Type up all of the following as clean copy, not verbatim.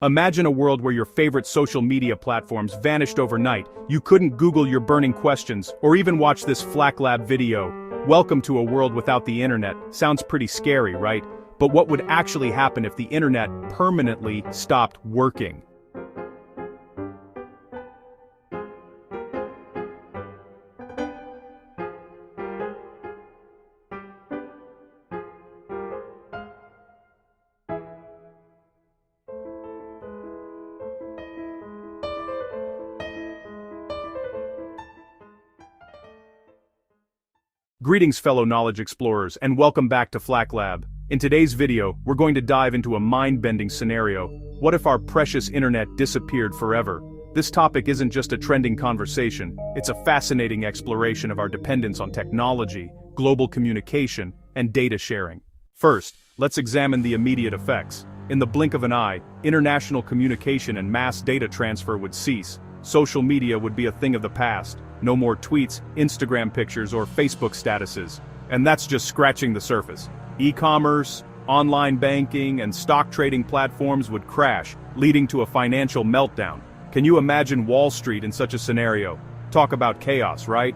Imagine a world where your favorite social media platforms vanished overnight. You couldn't Google your burning questions, or even watch this FlakLab video. Welcome to a world without the internet. Sounds pretty scary, right? But what would actually happen if the internet permanently stopped working? Greetings fellow knowledge explorers, and welcome back to FlakLab. In today's video, we're going to dive into a mind-bending scenario. What if our precious internet disappeared forever? This topic isn't just a trending conversation, it's a fascinating exploration of our dependence on technology, global communication, and data sharing. First, let's examine the immediate effects. In the blink of an eye, international communication and mass data transfer would cease. Social media would be a thing of the past. No more tweets, Instagram pictures, or Facebook statuses. And that's just scratching the surface. E-commerce, online banking, and stock trading platforms would crash, leading to a financial meltdown. Can you imagine Wall Street in such a scenario? Talk about chaos, right?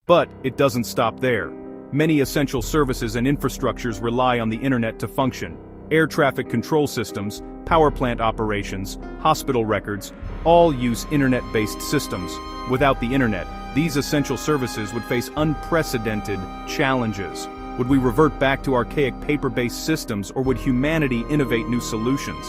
But it doesn't stop there. Many essential services and infrastructures rely on the internet to function. Air traffic control systems, power plant operations, hospital records, all use internet-based systems. Without the internet, these essential services would face unprecedented challenges. Would we revert back to archaic paper-based systems, or would humanity innovate new solutions?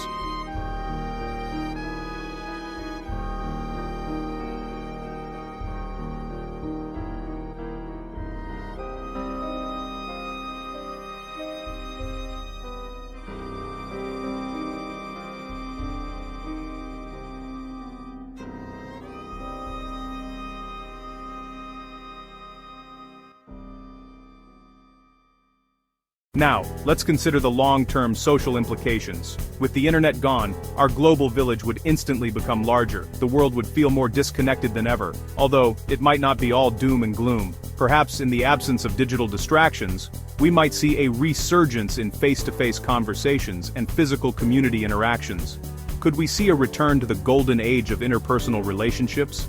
Now, let's consider the long-term social implications. With the internet gone, our global village would instantly become larger. The world would feel more disconnected than ever, although it might not be all doom and gloom. Perhaps in the absence of digital distractions, we might see a resurgence in face-to-face conversations and physical community interactions. Could we see a return to the golden age of interpersonal relationships?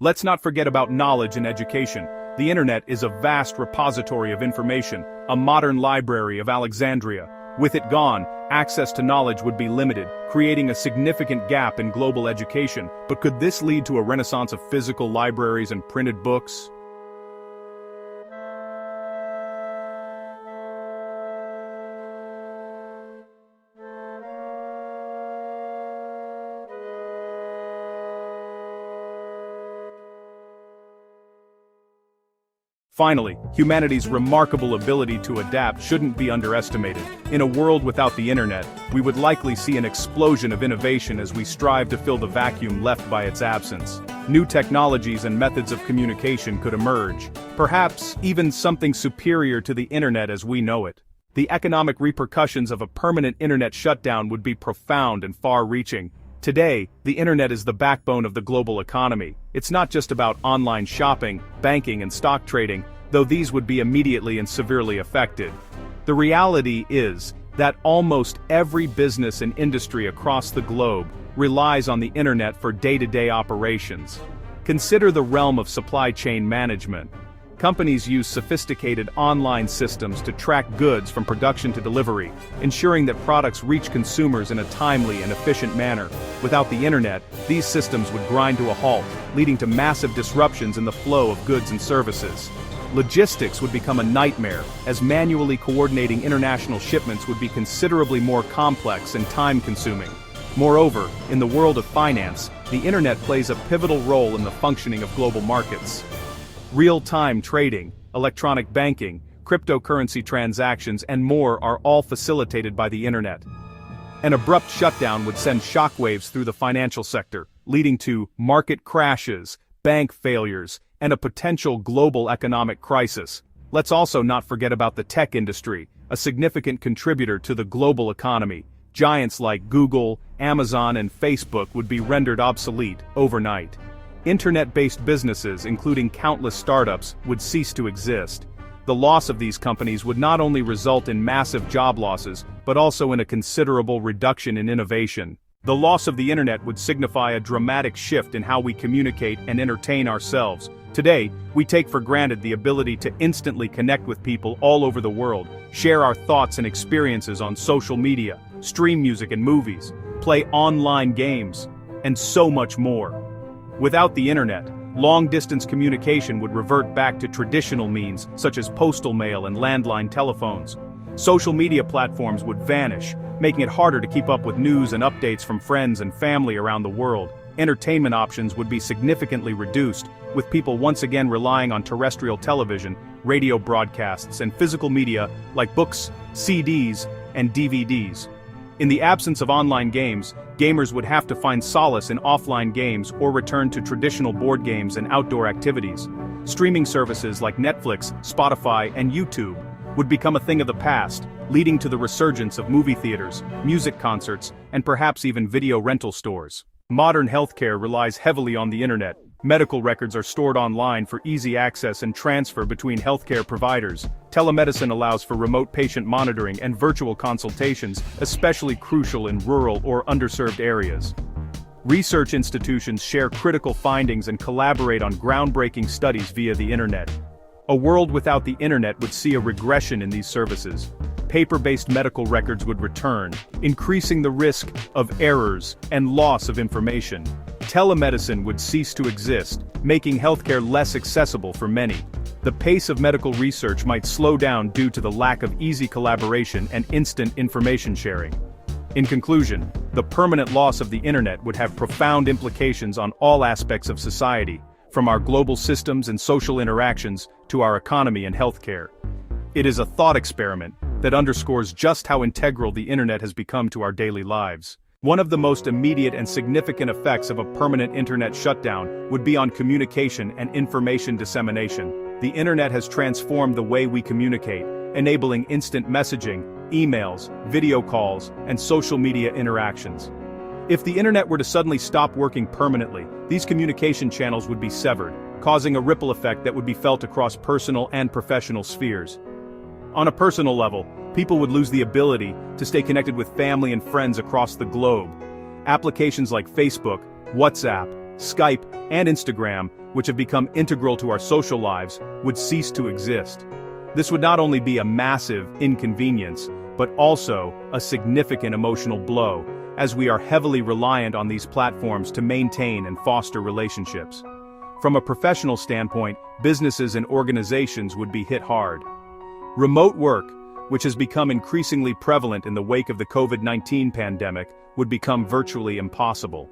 Let's not forget about knowledge and education. The internet is a vast repository of information, a modern library of Alexandria. With it gone, access to knowledge would be limited, creating a significant gap in global education. But could this lead to a renaissance of physical libraries and printed books? Finally, humanity's remarkable ability to adapt shouldn't be underestimated. In a world without the internet, we would likely see an explosion of innovation as we strive to fill the vacuum left by its absence. New technologies and methods of communication could emerge, perhaps even something superior to the internet as we know it. The economic repercussions of a permanent internet shutdown would be profound and far-reaching. Today, the internet is the backbone of the global economy. It's not just about online shopping, banking, and stock trading, though these would be immediately and severely affected. The reality is that almost every business and industry across the globe relies on the internet for day-to-day operations. Consider the realm of supply chain management. Companies use sophisticated online systems to track goods from production to delivery, ensuring that products reach consumers in a timely and efficient manner. Without the internet, these systems would grind to a halt, leading to massive disruptions in the flow of goods and services. Logistics would become a nightmare, as manually coordinating international shipments would be considerably more complex and time-consuming. Moreover, in the world of finance, the internet plays a pivotal role in the functioning of global markets. Real-time trading, electronic banking, cryptocurrency transactions, and more are all facilitated by the internet. An abrupt shutdown would send shockwaves through the financial sector, leading to market crashes, bank failures, and a potential global economic crisis. Let's also not forget about the tech industry, a significant contributor to the global economy. Giants like Google, Amazon, and Facebook would be rendered obsolete overnight. Internet-based businesses, including countless startups, would cease to exist. The loss of these companies would not only result in massive job losses, but also in a considerable reduction in innovation. The loss of the internet would signify a dramatic shift in how we communicate and entertain ourselves. Today, we take for granted the ability to instantly connect with people all over the world, share our thoughts and experiences on social media, stream music and movies, play online games, and so much more. Without the internet, long-distance communication would revert back to traditional means such as postal mail and landline telephones. Social media platforms would vanish, making it harder to keep up with news and updates from friends and family around the world. Entertainment options would be significantly reduced, with people once again relying on terrestrial television, radio broadcasts, and physical media like books, CDs, and DVDs. In the absence of online games, gamers would have to find solace in offline games or return to traditional board games and outdoor activities. Streaming services like Netflix, Spotify, and YouTube would become a thing of the past, leading to the resurgence of movie theaters, music concerts, and perhaps even video rental stores. Modern healthcare relies heavily on the internet. Medical records are stored online for easy access and transfer between healthcare providers. Telemedicine allows for remote patient monitoring and virtual consultations, especially crucial in rural or underserved areas. Research institutions share critical findings and collaborate on groundbreaking studies via the internet. A world without the internet would see a regression in these services. Paper-based medical records would return, increasing the risk of errors and loss of information. Telemedicine would cease to exist, making healthcare less accessible for many. The pace of medical research might slow down due to the lack of easy collaboration and instant information sharing. In conclusion, the permanent loss of the internet would have profound implications on all aspects of society, from our global systems and social interactions to our economy and healthcare. It is a thought experiment that underscores just how integral the internet has become to our daily lives. One of the most immediate and significant effects of a permanent internet shutdown would be on communication and information dissemination. The internet has transformed the way we communicate, enabling instant messaging, emails, video calls, and social media interactions. If the internet were to suddenly stop working permanently, these communication channels would be severed, causing a ripple effect that would be felt across personal and professional spheres. On a personal level, people would lose the ability to stay connected with family and friends across the globe. Applications like Facebook, WhatsApp, Skype, and Instagram, which have become integral to our social lives, would cease to exist. This would not only be a massive inconvenience, but also a significant emotional blow, as we are heavily reliant on these platforms to maintain and foster relationships. From a professional standpoint, businesses and organizations would be hit hard. Remote work, which has become increasingly prevalent in the wake of the COVID-19 pandemic, would become virtually impossible.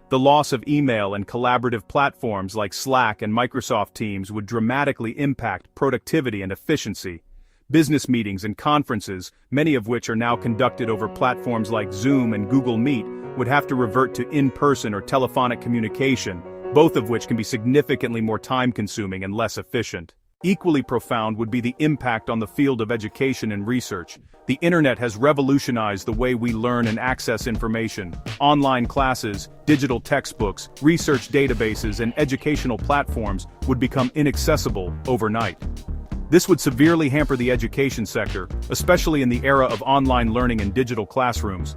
The loss of email and collaborative platforms like Slack and Microsoft Teams would dramatically impact productivity and efficiency. Business meetings and conferences, many of which are now conducted over platforms like Zoom and Google Meet, would have to revert to in-person or telephonic communication, both of which can be significantly more time-consuming and less efficient. Equally profound would be the impact on the field of education and research. The internet has revolutionized the way we learn and access information. Online classes, digital textbooks, research databases, and educational platforms would become inaccessible overnight. This would severely hamper the education sector, especially in the era of online learning and digital classrooms.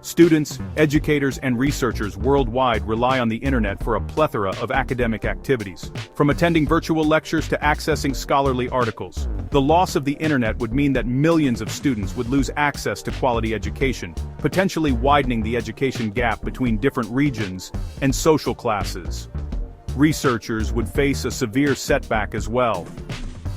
Students, educators, and researchers worldwide rely on the internet for a plethora of academic activities, from attending virtual lectures to accessing scholarly articles. The loss of the internet would mean that millions of students would lose access to quality education, potentially widening the education gap between different regions and social classes. Researchers would face a severe setback as well.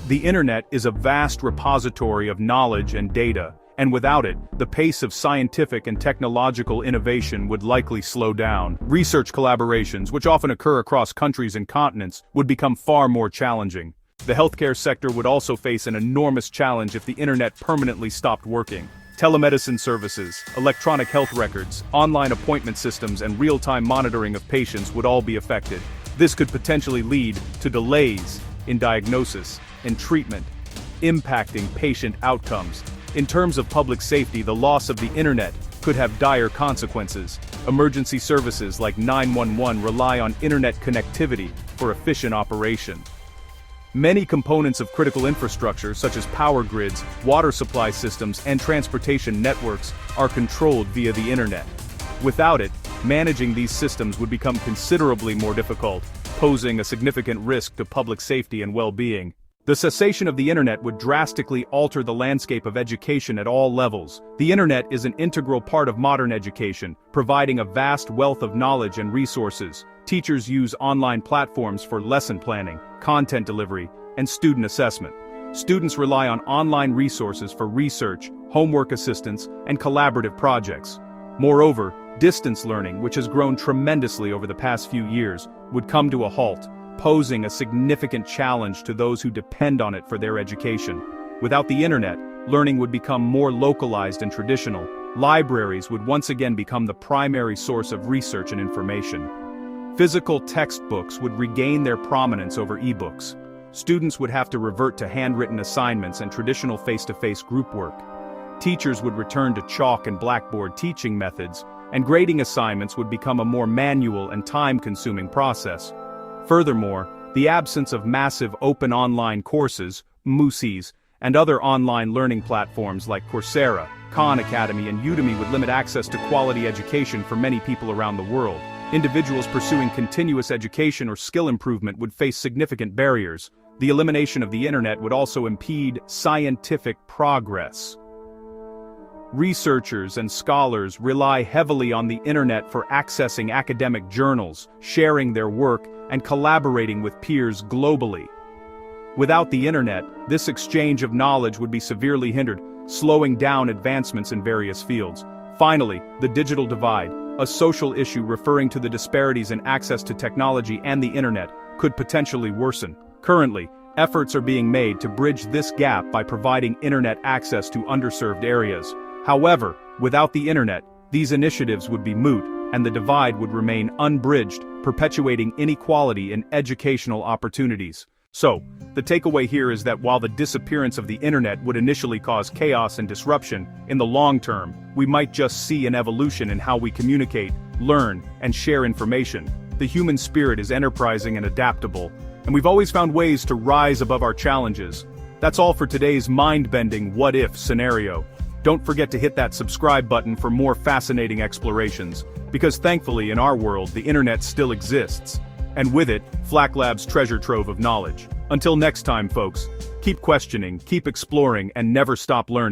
The internet is a vast repository of knowledge and data, and without it, the pace of scientific and technological innovation would likely slow down. Research collaborations, which often occur across countries and continents, would become far more challenging. The healthcare sector would also face an enormous challenge if the internet permanently stopped working. Telemedicine services, electronic health records, online appointment systems, and real-time monitoring of patients would all be affected. This could potentially lead to delays in diagnosis and treatment, impacting patient outcomes. In terms of public safety, the loss of the internet could have dire consequences. Emergency services like 911 rely on internet connectivity for efficient operation. Many components of critical infrastructure, such as power grids, water supply systems, and transportation networks, are controlled via the internet. Without it, managing these systems would become considerably more difficult, posing a significant risk to public safety and well-being. The cessation of the internet would drastically alter the landscape of education at all levels. The internet is an integral part of modern education, providing a vast wealth of knowledge and resources. Teachers use online platforms for lesson planning, content delivery, and student assessment. Students rely on online resources for research, homework assistance, and collaborative projects. Moreover, distance learning, which has grown tremendously over the past few years, would come to a halt, posing a significant challenge to those who depend on it for their education. Without the internet, learning would become more localized and traditional. Libraries would once again become the primary source of research and information. Physical textbooks would regain their prominence over ebooks. Students would have to revert to handwritten assignments and traditional face-to-face group work. Teachers would return to chalk and blackboard teaching methods, and grading assignments would become a more manual and time-consuming process. Furthermore, the absence of massive open online courses, MOOCs, and other online learning platforms like Coursera, Khan Academy, and Udemy would limit access to quality education for many people around the world. Individuals pursuing continuous education or skill improvement would face significant barriers. The elimination of the internet would also impede scientific progress. Researchers and scholars rely heavily on the internet for accessing academic journals, sharing their work, and collaborating with peers globally. Without the internet, this exchange of knowledge would be severely hindered, slowing down advancements in various fields. Finally, the digital divide, a social issue referring to the disparities in access to technology and the internet, could potentially worsen. Currently, efforts are being made to bridge this gap by providing internet access to underserved areas. However, without the internet, these initiatives would be moot, and the divide would remain unbridged, perpetuating inequality in educational opportunities. So, the takeaway here is that while the disappearance of the internet would initially cause chaos and disruption, in the long term, we might just see an evolution in how we communicate, learn, and share information. The human spirit is enterprising and adaptable, and we've always found ways to rise above our challenges. That's all for today's mind-bending what-if scenario. Don't forget to hit that subscribe button for more fascinating explorations, because thankfully in our world the internet still exists, and with it, FlakLab's treasure trove of knowledge. Until next time folks, keep questioning, keep exploring, and never stop learning.